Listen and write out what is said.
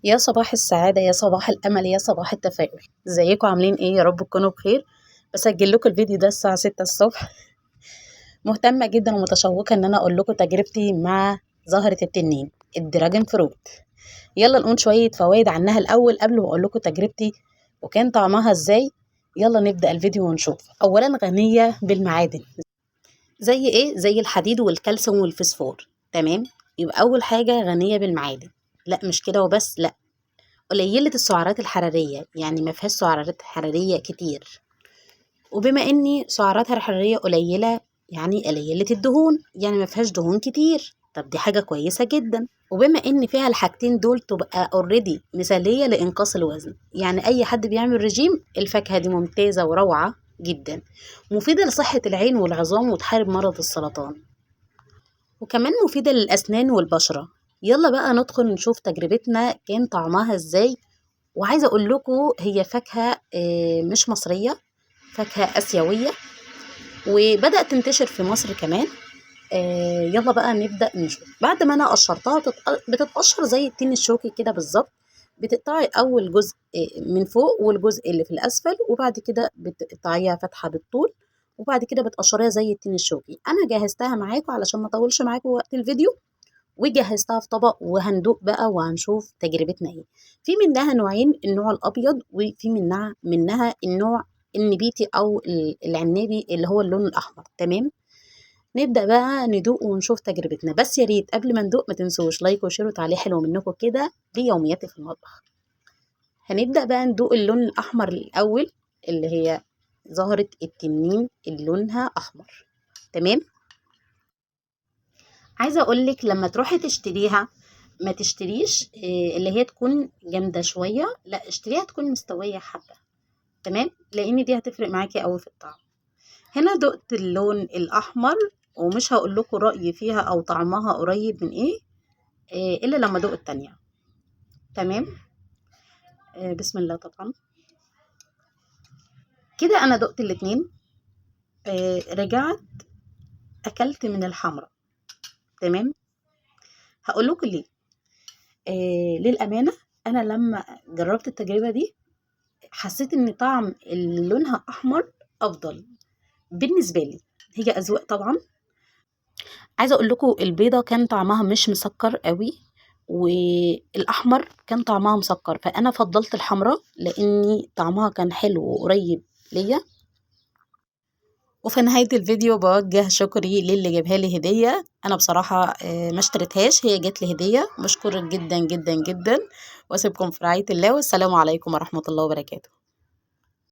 يا صباح السعادة، يا صباح الأمل، يا صباح التفاؤل. ازيكم عاملين ايه؟ يا رب تكونوا بخير. بسجل لكم الفيديو ده الساعة 6 الصبح. مهتمة جدا ومتشوقة ان انا اقول لكم تجربتي مع زهرة التنين الدراجون فروت. يلا نقول شوية فوائد عنها الأول قبل ما اقول لكم تجربتي وكان طعمها ازاي. يلا نبدأ الفيديو ونشوف. أولا غنية بالمعادن. زي ايه؟ زي الحديد والكالسيوم والفسفور. تمام. يبقى أول حاجة غنية بالمعادن. لا مش كده وبس، لا، قليلة السعرات الحرارية، يعني ما فيهاش سعرات حرارية كتير. وبما اني سعراتها الحرارية قليلة، يعني قليلة الدهون، يعني ما فيهاش دهون كتير. طب دي حاجة كويسة جدا. وبما ان فيها الحاجتين دول تبقى اوريدي مثالية لإنقاص الوزن. يعني اي حد بيعمل رجيم الفاكهة دي ممتازة وروعة جدا. مفيدة لصحة العين والعظام وتحارب مرض السرطان. وكمان مفيدة للأسنان والبشرة. يلا بقى ندخل نشوف تجربتنا كان طعمها ازاي. وعايزة أقول لكم هي فاكهة مش مصرية، فاكهة آسيوية، وبدأت تنتشر في مصر كمان. يلا بقى نبدأ نشوف. بعد ما أنا قشرتها بتتقشر زي التين الشوكي كده بالظبط. بتقطعي أول جزء من فوق والجزء اللي في الأسفل، وبعد كده بتقطعيها فتحة بالطول، وبعد كده بتقشريها زي التين الشوكي. أنا جهزتها معاكم علشان ما أطولش معاكم وقت الفيديو، وجهزتها في طبق وهندوق بقى وهنشوف تجربتنا ايه. في منها نوعين، النوع الابيض وفي منها النوع النبيتي او العنابي اللي هو اللون الاحمر. تمام. نبدا بقى ندوق ونشوف تجربتنا. بس يا ريت قبل ما ندوق ما تنسوش لايك وشير وتعليق حلو منكم كده ليومياتي في المطبخ. هنبدا بقى ندوق اللون الاحمر الاول، اللي هي زهرة التنين اللي لونها احمر. تمام. عايزة أقولك لما تروحي تشتريها ما تشتريش اللي هي تكون جامدة شوية، لا اشتريها تكون مستوية حبة. تمام، لأن دي هتفرق معاكي قوي في الطعم. هنا دقت اللون الأحمر، ومش هقول لكم رأيي فيها أو طعمها قريب من إيه إلا لما دقت التانية. تمام. بسم الله. طبعا كده أنا دقت الاتنين. رجعت أكلت من الحمرا. تمام. هقول لكم ليه. للأمانة أنا لما جربت التجربة دي حسيت ان طعم اللي لونها احمر افضل بالنسبه لي. هي اذواق طبعا. عايزه اقول لكم البيضه كان طعمها مش مسكر قوي، والاحمر كان طعمها مسكر، فانا فضلت الحمراء لاني طعمها كان حلو وقريب ليا. وفي نهايه الفيديو بوجه شكري للي جابها لي هديه. انا بصراحه ما اشتريتهاش، هي جات لي هديه. بشكرك جدا جدا جدا، واسيبكم في رعايه الله، والسلام عليكم ورحمه الله وبركاته.